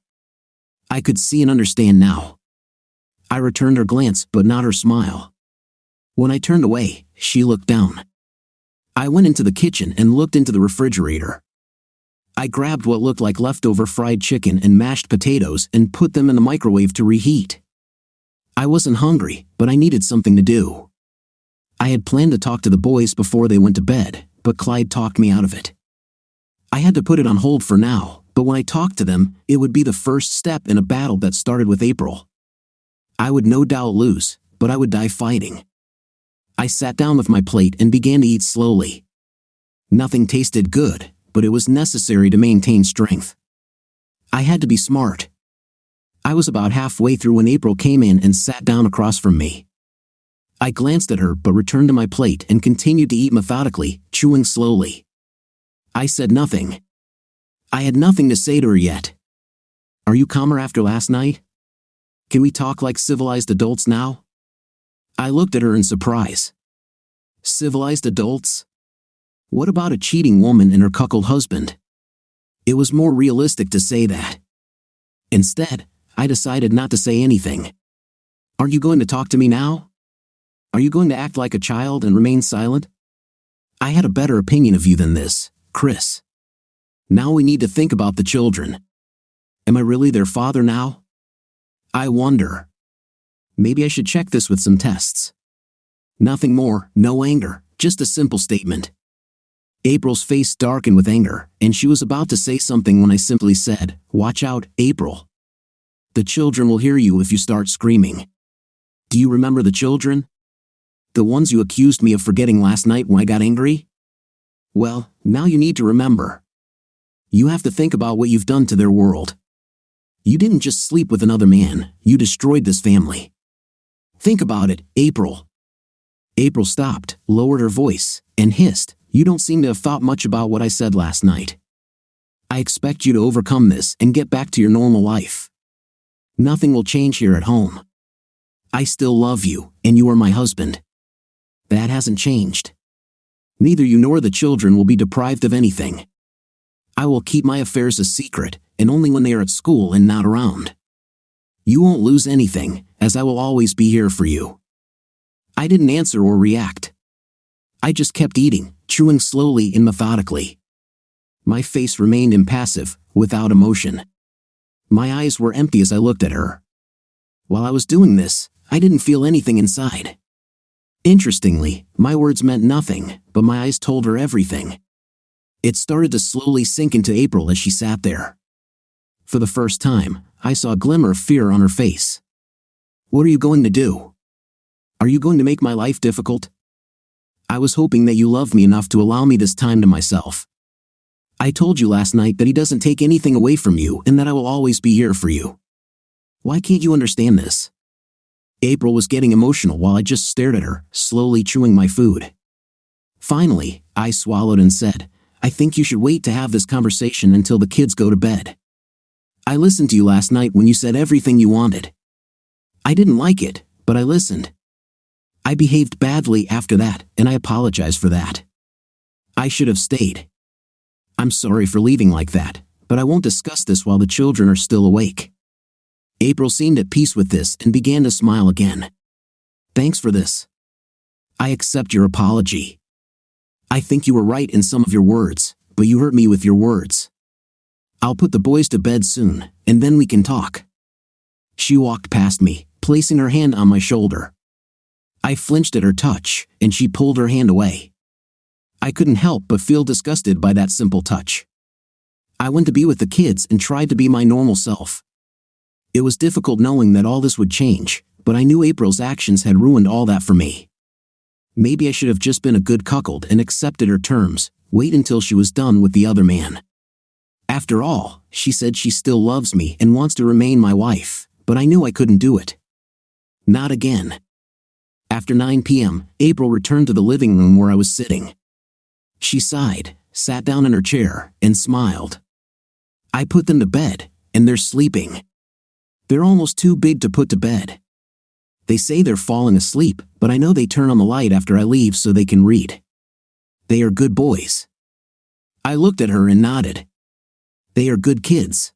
I could see and understand now. I returned her glance but not her smile. When I turned away, she looked down. I went into the kitchen and looked into the refrigerator. I grabbed what looked like leftover fried chicken and mashed potatoes and put them in the microwave to reheat. I wasn't hungry, but I needed something to do. I had planned to talk to the boys before they went to bed, but Clyde talked me out of it. I had to put it on hold for now, but when I talked to them, it would be the first step in a battle that started with April. I would no doubt lose, but I would die fighting. I sat down with my plate and began to eat slowly. Nothing tasted good, but it was necessary to maintain strength. I had to be smart. I was about halfway through when April came in and sat down across from me. I glanced at her but returned to my plate and continued to eat methodically, chewing slowly. I said nothing. I had nothing to say to her yet. Are you calmer after last night? Can we talk like civilized adults now? I looked at her in surprise. Civilized adults? What about a cheating woman and her cuckold husband? It was more realistic to say that. Instead, I decided not to say anything. Aren't you going to talk to me now? Are you going to act like a child and remain silent? I had a better opinion of you than this, Chris. Now we need to think about the children. Am I really their father now? I wonder. Maybe I should check this with some tests. Nothing more, no anger, just a simple statement. April's face darkened with anger, and she was about to say something when I simply said, "Watch out, April. The children will hear you if you start screaming." Do you remember the children? The ones you accused me of forgetting last night when I got angry? Well, now you need to remember. You have to think about what you've done to their world. You didn't just sleep with another man, you destroyed this family. Think about it, April. April stopped, lowered her voice, and hissed, "You don't seem to have thought much about what I said last night. I expect you to overcome this and get back to your normal life. Nothing will change here at home. I still love you, and you are my husband. That hasn't changed. Neither you nor the children will be deprived of anything. I will keep my affairs a secret, and only when they are at school and not around. You won't lose anything, as I will always be here for you." I didn't answer or react. I just kept eating, chewing slowly and methodically. My face remained impassive, without emotion. My eyes were empty as I looked at her. While I was doing this, I didn't feel anything inside. Interestingly, my words meant nothing, but my eyes told her everything. It started to slowly sink into April as she sat there. For the first time, I saw a glimmer of fear on her face. What are you going to do? Are you going to make my life difficult? I was hoping that you loved me enough to allow me this time to myself. I told you last night that he doesn't take anything away from you and that I will always be here for you. Why can't you understand this? April was getting emotional while I just stared at her, slowly chewing my food. Finally, I swallowed and said, "I think you should wait to have this conversation until the kids go to bed. I listened to you last night when you said everything you wanted. I didn't like it, but I listened. I behaved badly after that, and I apologize for that. I should have stayed. I'm sorry for leaving like that, but I won't discuss this while the children are still awake." April seemed at peace with this and began to smile again. "Thanks for this. I accept your apology. I think you were right in some of your words, but you hurt me with your words. I'll put the boys to bed soon, and then we can talk." She walked past me, placing her hand on my shoulder. I flinched at her touch, and she pulled her hand away. I couldn't help but feel disgusted by that simple touch. I went to be with the kids and tried to be my normal self. It was difficult knowing that all this would change, but I knew April's actions had ruined all that for me. Maybe I should have just been a good cuckold and accepted her terms, wait until she was done with the other man. After all, she said she still loves me and wants to remain my wife, but I knew I couldn't do it. Not again. After 9 p.m., April returned to the living room where I was sitting. She sighed, sat down in her chair, and smiled. "I put them to bed, and they're sleeping. They're almost too big to put to bed. They say they're falling asleep, but I know they turn on the light after I leave so they can read. They are good boys." I looked at her and nodded. They are good kids.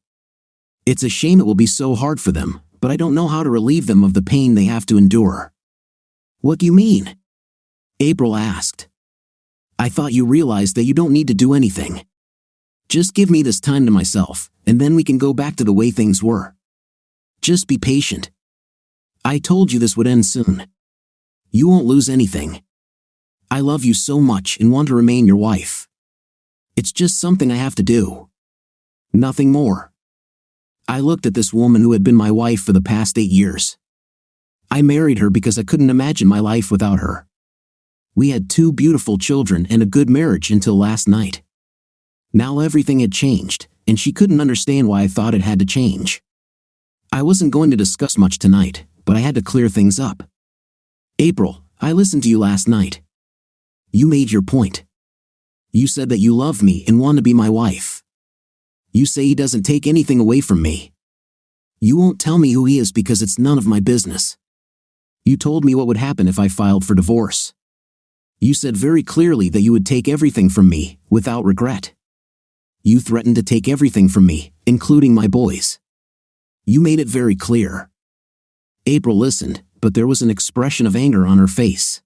It's a shame it will be so hard for them, but I don't know how to relieve them of the pain they have to endure." "What do you mean?" April asked. "I thought you realized that you don't need to do anything. Just give me this time to myself, and then we can go back to the way things were. Just be patient. I told you this would end soon. You won't lose anything. I love you so much and want to remain your wife. It's just something I have to do. Nothing more." I looked at this woman who had been my wife for the past 8 years. I married her because I couldn't imagine my life without her. We had 2 beautiful children and a good marriage until last night. Now everything had changed, and she couldn't understand why I thought it had to change. I wasn't going to discuss much tonight, but I had to clear things up. "April, I listened to you last night. You made your point. You said that you love me and want to be my wife. You say he doesn't take anything away from me. You won't tell me who he is because it's none of my business. You told me what would happen if I filed for divorce. You said very clearly that you would take everything from me, without regret. You threatened to take everything from me, including my boys. You made it very clear." April listened, but there was an expression of anger on her face.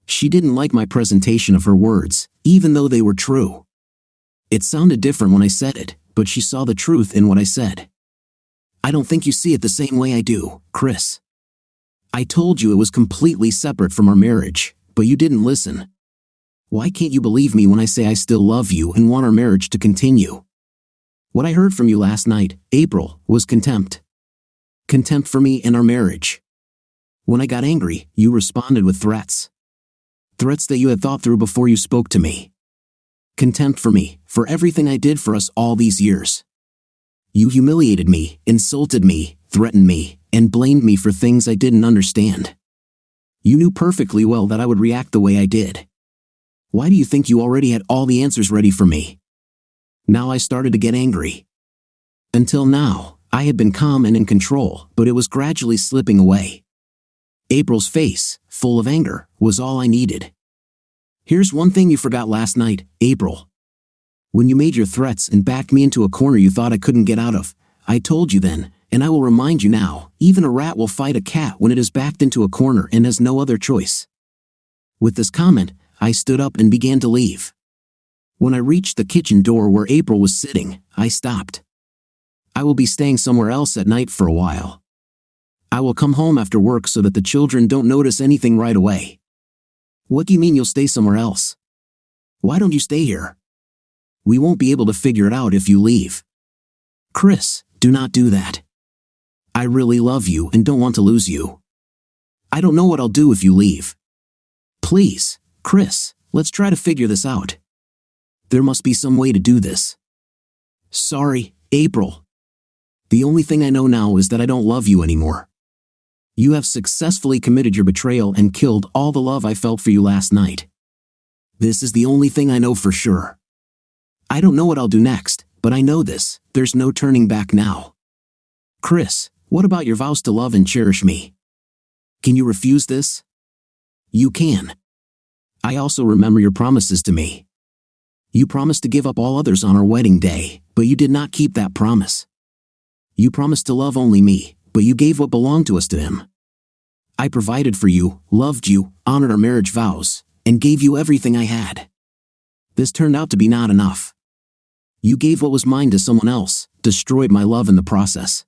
She didn't like my presentation of her words, even though they were true. It sounded different when I said it, but she saw the truth in what I said. "I don't think you see it the same way I do, Chris. I told you it was completely separate from our marriage, but you didn't listen. Why can't you believe me when I say I still love you and want our marriage to continue? What I heard from you last night, April, was contempt. Contempt for me and our marriage. When I got angry, you responded with threats. Threats that you had thought through before you spoke to me. Contempt for me, for everything I did for us all these years. You humiliated me, insulted me, threatened me, and blamed me for things I didn't understand. You knew perfectly well that I would react the way I did. Why do you think you already had all the answers ready for me? Now I started to get angry. Until now, I had been calm and in control, but it was gradually slipping away. April's face, full of anger, was all I needed. Here's one thing you forgot last night, April. When you made your threats and backed me into a corner you thought I couldn't get out of, I told you then, and I will remind you now, even a rat will fight a cat when it is backed into a corner and has no other choice. With this comment, I stood up and began to leave. When I reached the kitchen door where April was sitting, I stopped. I will be staying somewhere else at night for a while. I will come home after work so that the children don't notice anything right away. What do you mean you'll stay somewhere else? Why don't you stay here? We won't be able to figure it out if you leave. Chris, do not do that. I really love you and don't want to lose you. I don't know what I'll do if you leave. Please, Chris, let's try to figure this out. There must be some way to do this. Sorry, April. The only thing I know now is that I don't love you anymore. You have successfully committed your betrayal and killed all the love I felt for you last night. This is the only thing I know for sure. I don't know what I'll do next, but I know this, there's no turning back now. Chris, what about your vows to love and cherish me? Can you refuse this? You can. I also remember your promises to me. You promised to give up all others on our wedding day, but you did not keep that promise. You promised to love only me, but you gave what belonged to us to him. I provided for you, loved you, honored our marriage vows, and gave you everything I had. This turned out to be not enough. You gave what was mine to someone else, destroyed my love in the process.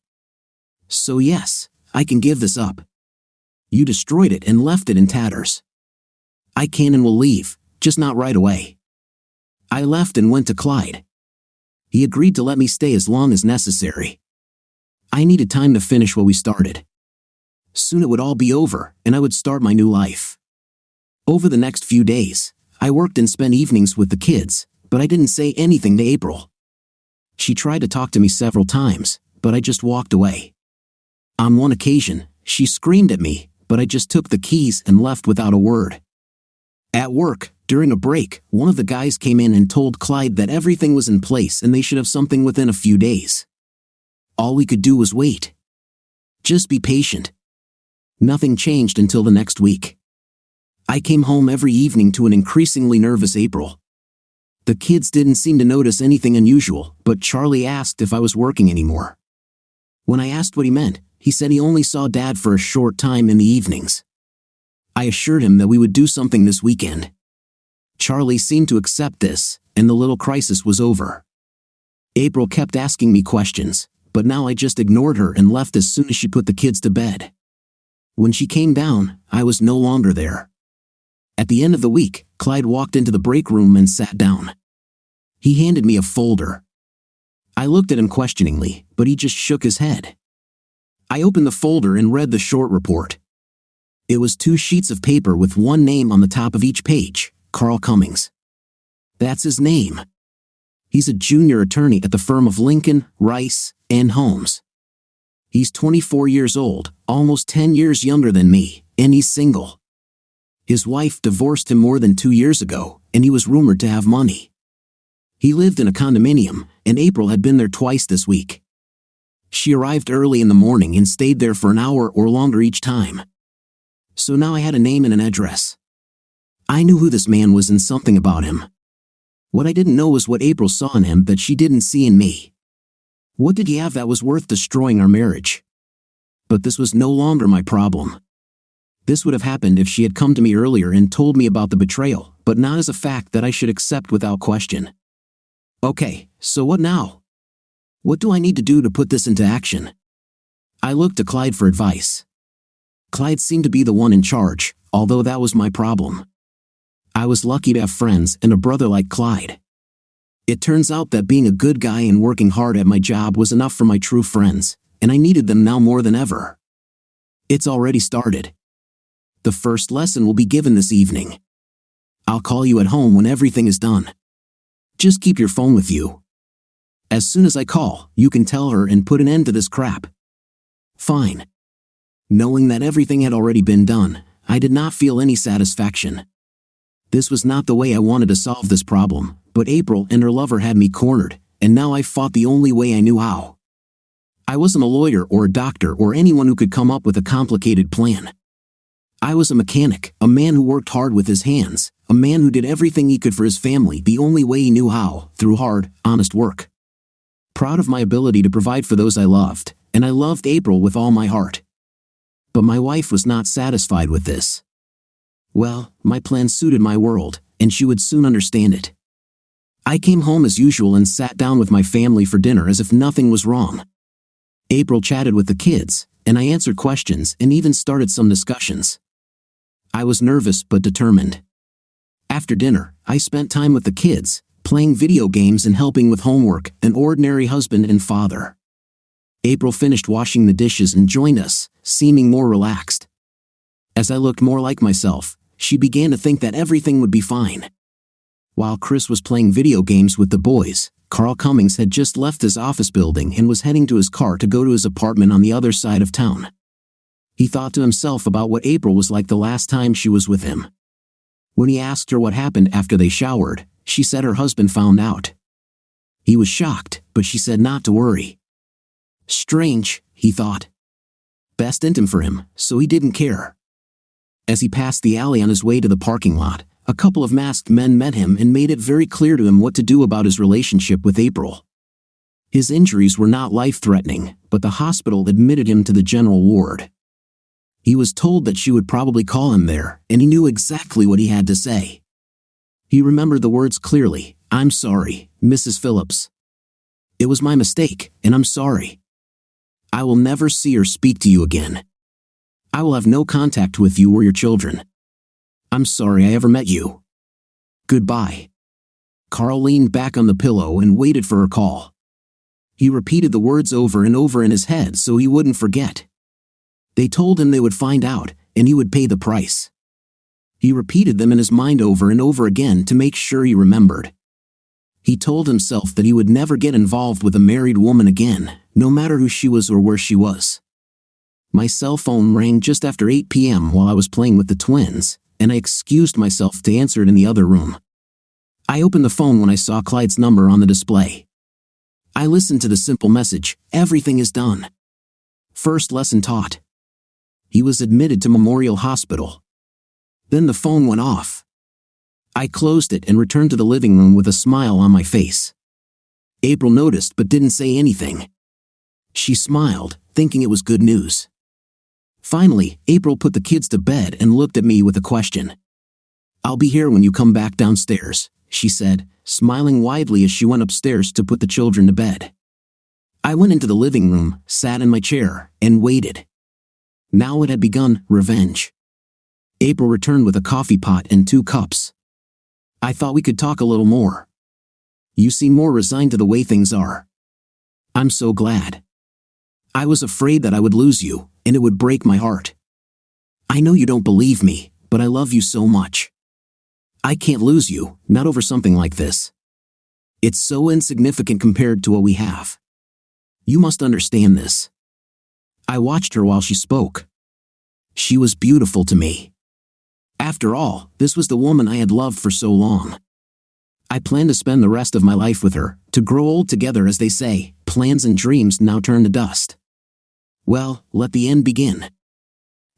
So yes, I can give this up. You destroyed it and left it in tatters. I can and will leave, just not right away. I left and went to Clyde. He agreed to let me stay as long as necessary. I needed time to finish what we started. Soon it would all be over, and I would start my new life. Over the next few days, I worked and spent evenings with the kids, but I didn't say anything to April. She tried to talk to me several times, but I just walked away. On one occasion, she screamed at me, but I just took the keys and left without a word. At work, during a break, one of the guys came in and told Clyde that everything was in place and they should have something within a few days. All we could do was wait. Just be patient. Nothing changed until the next week. I came home every evening to an increasingly nervous April. The kids didn't seem to notice anything unusual, but Charlie asked if I was working anymore. When I asked what he meant, He said he only saw Dad for a short time in the evenings. I assured him that we would do something this weekend. Charlie seemed to accept this, and the little crisis was over. April kept asking me questions, but now I just ignored her and left as soon as she put the kids to bed. When she came down, I was no longer there. At the end of the week, Clyde walked into the break room and sat down. He handed me a folder. I looked at him questioningly, but he just shook his head. I opened the folder and read the short report. It was 2 sheets of paper with one name on the top of each page, Carl Cummings. That's his name. He's a junior attorney at the firm of Lincoln, Rice, and Holmes. He's 24 years old, almost 10 years younger than me, and he's single. His wife divorced him more than 2 years ago, and he was rumored to have money. He lived in a condominium, and April had been there twice this week. She arrived early in the morning and stayed there for an hour or longer each time. So now I had a name and an address. I knew who this man was and something about him. What I didn't know was what April saw in him that she didn't see in me. What did he have that was worth destroying our marriage? But this was no longer my problem. This would have happened if she had come to me earlier and told me about the betrayal, but not as a fact that I should accept without question. Okay, so what now? What do I need to do to put this into action? I looked to Clyde for advice. Clyde seemed to be the one in charge, although that was my problem. I was lucky to have friends and a brother like Clyde. It turns out that being a good guy and working hard at my job was enough for my true friends, and I needed them now more than ever. It's already started. The first lesson will be given this evening. I'll call you at home when everything is done. Just keep your phone with you. As soon as I call, you can tell her and put an end to this crap. Fine. Knowing that everything had already been done, I did not feel any satisfaction. This was not the way I wanted to solve this problem, but April and her lover had me cornered, and now I fought the only way I knew how. I wasn't a lawyer or a doctor or anyone who could come up with a complicated plan. I was a mechanic, a man who worked hard with his hands, a man who did everything he could for his family the only way he knew how, through hard, honest work. Proud of my ability to provide for those I loved, and I loved April with all my heart. But my wife was not satisfied with this. Well, my plan suited my world, and she would soon understand it. I came home as usual and sat down with my family for dinner as if nothing was wrong. April chatted with the kids, and I answered questions and even started some discussions. I was nervous but determined. After dinner, I spent time with the kids, playing video games and helping with homework, an ordinary husband and father. April finished washing the dishes and joined us, seeming more relaxed. As I looked more like myself, she began to think that everything would be fine. While Chris was playing video games with the boys, Carl Cummings had just left his office building and was heading to his car to go to his apartment on the other side of town. He thought to himself about what April was like the last time she was with him. When he asked her what happened after they showered, she said her husband found out. He was shocked, but she said not to worry. Strange, he thought. Best intim for him, so he didn't care. As he passed the alley on his way to the parking lot, a couple of masked men met him and made it very clear to him what to do about his relationship with April. His injuries were not life-threatening, but the hospital admitted him to the general ward. He was told that she would probably call him there, and he knew exactly what he had to say. He remembered the words clearly. "I'm sorry, Mrs. Phillips. It was my mistake, and I'm sorry. I will never see or speak to you again. I will have no contact with you or your children. I'm sorry I ever met you. Goodbye." Carl leaned back on the pillow and waited for her call. He repeated the words over and over in his head so he wouldn't forget. They told him they would find out, and he would pay the price. He repeated them in his mind over and over again to make sure he remembered. He told himself that he would never get involved with a married woman again, no matter who she was or where she was. My cell phone rang just after 8 p.m. while I was playing with the twins, and I excused myself to answer it in the other room. I opened the phone when I saw Clyde's number on the display. I listened to the simple message, "Everything is done. First lesson taught." He was admitted to Memorial Hospital. Then the phone went off. I closed it and returned to the living room with a smile on my face. April noticed but didn't say anything. She smiled, thinking it was good news. Finally, April put the kids to bed and looked at me with a question. "I'll be here when you come back downstairs," she said, smiling widely as she went upstairs to put the children to bed. I went into the living room, sat in my chair, and waited. Now it had begun, revenge. April returned with a coffee pot and 2 cups. "I thought we could talk a little more. You seem more resigned to the way things are. I'm so glad. I was afraid that I would lose you, and it would break my heart. I know you don't believe me, but I love you so much. I can't lose you, not over something like this. It's so insignificant compared to what we have. You must understand this." I watched her while she spoke. She was beautiful to me. After all, this was the woman I had loved for so long. I planned to spend the rest of my life with her, to grow old together, as they say. Plans and dreams now turn to dust. Well, let the end begin.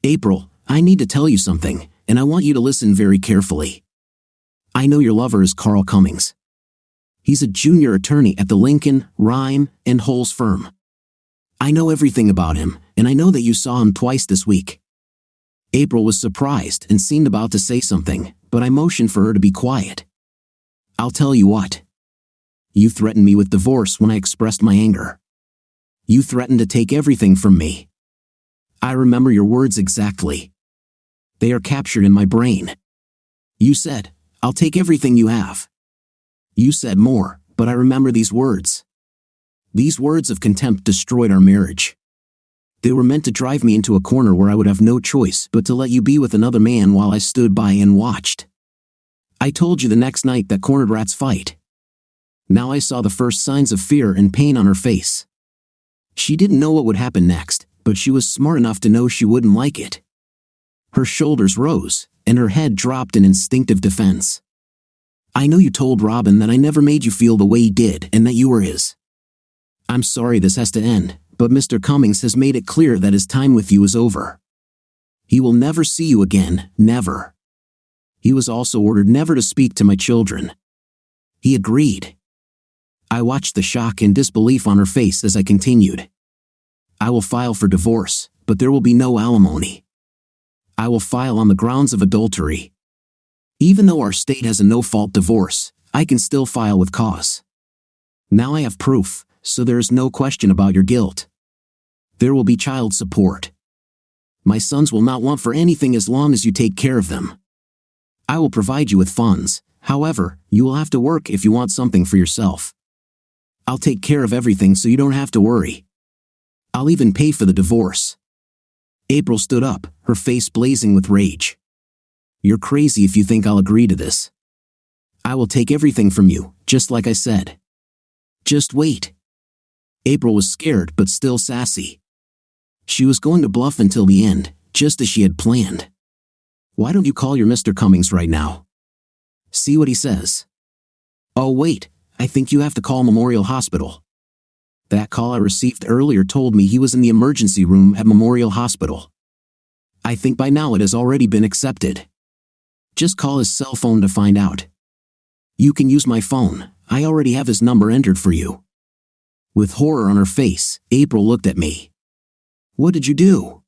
"April, I need to tell you something, and I want you to listen very carefully. I know your lover is Carl Cummings. He's a junior attorney at the Lincoln, Rhyme, and Holes firm. I know everything about him, and I know that you saw him twice this week." April was surprised and seemed about to say something, but I motioned for her to be quiet. "I'll tell you what. You threatened me with divorce when I expressed my anger. You threatened to take everything from me. I remember your words exactly. They are captured in my brain. You said, 'I'll take everything you have.' You said more, but I remember these words. These words of contempt destroyed our marriage. They were meant to drive me into a corner where I would have no choice but to let you be with another man while I stood by and watched. I told you the next night that cornered rats fight." Now I saw the first signs of fear and pain on her face. She didn't know what would happen next, but she was smart enough to know she wouldn't like it. Her shoulders rose, and her head dropped in instinctive defense. "I know you told Robin that I never made you feel the way he did and that you were his. I'm sorry this has to end, but Mr. Cummings has made it clear that his time with you is over. He will never see you again, never. He was also ordered never to speak to my children." He agreed. I watched the shock and disbelief on her face as I continued. "I will file for divorce, but there will be no alimony. I will file on the grounds of adultery. Even though our state has a no-fault divorce, I can still file with cause. Now I have proof, so there is no question about your guilt. There will be child support. My sons will not want for anything as long as you take care of them. I will provide you with funds, however, you will have to work if you want something for yourself. I'll take care of everything so you don't have to worry. I'll even pay for the divorce." April stood up, her face blazing with rage. "You're crazy if you think I'll agree to this. I will take everything from you, just like I said. Just wait." April was scared but still sassy. She was going to bluff until the end, just as she had planned. "Why don't you call your Mr. Cummings right now? See what he says. Oh wait, I think you have to call Memorial Hospital. That call I received earlier told me he was in the emergency room at Memorial Hospital. I think by now it has already been accepted. Just call his cell phone to find out. You can use my phone, I already have his number entered for you." With horror on her face, April looked at me. "What did you do?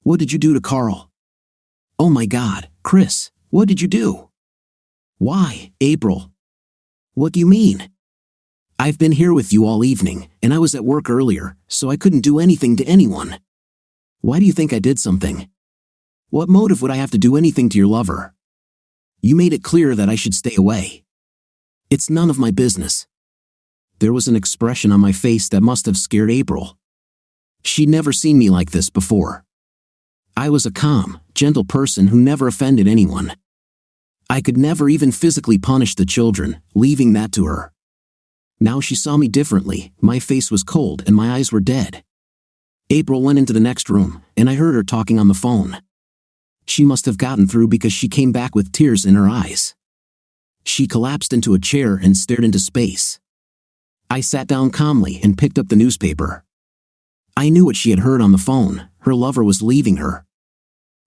What did you do to Carl? Oh my God, Chris, what did you do?" "Why, April? What do you mean? I've been here with you all evening, and I was at work earlier, so I couldn't do anything to anyone. Why do you think I did something? What motive would I have to do anything to your lover? You made it clear that I should stay away. It's none of my business." There was an expression on my face that must have scared April. She'd never seen me like this before. I was a calm, gentle person who never offended anyone. I could never even physically punish the children, leaving that to her. Now she saw me differently, my face was cold and my eyes were dead. April went into the next room, and I heard her talking on the phone. She must have gotten through because she came back with tears in her eyes. She collapsed into a chair and stared into space. I sat down calmly and picked up the newspaper. I knew what she had heard on the phone, her lover was leaving her.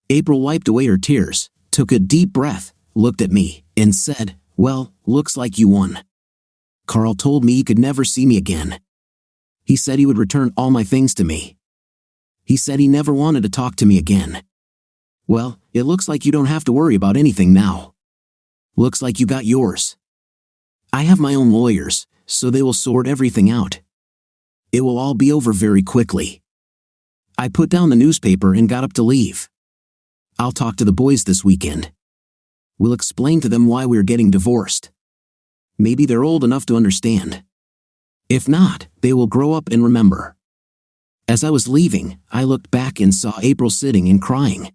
April wiped away her tears, took a deep breath, looked at me, and said, "Well, looks like you won. Carl told me he could never see me again. He said he would return all my things to me. He said he never wanted to talk to me again. Well, it looks like you don't have to worry about anything now. Looks like you got yours. I have my own lawyers, so they will sort everything out. It will all be over very quickly. I put down the newspaper and got up to leave. I'll talk to the boys this weekend. We'll explain to them why we're getting divorced. Maybe they're old enough to understand. If not, they will grow up and remember. As I was leaving, I looked back and saw April sitting and crying.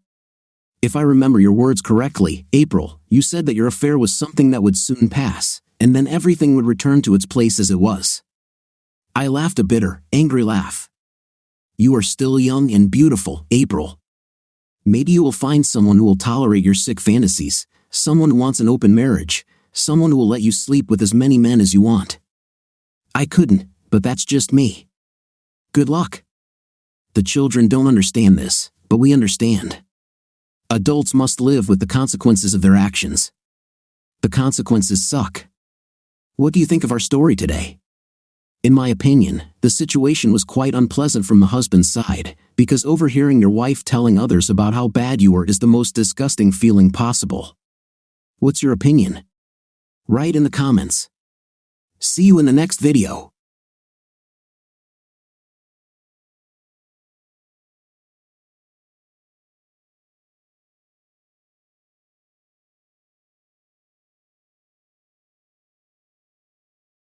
If I remember your words correctly, April, you said that your affair was something that would soon pass, and then everything would return to its place as it was. I laughed a bitter, angry laugh. You are still young and beautiful, April. Maybe you will find someone who will tolerate your sick fantasies, someone who wants an open marriage, someone who will let you sleep with as many men as you want. I couldn't, but that's just me. Good luck. The children don't understand this, but we understand. Adults must live with the consequences of their actions. The consequences suck. What do you think of our story today? In my opinion, the situation was quite unpleasant from the husband's side, because overhearing your wife telling others about how bad you were is the most disgusting feeling possible. What's your opinion? Write in the comments. See you in the next video.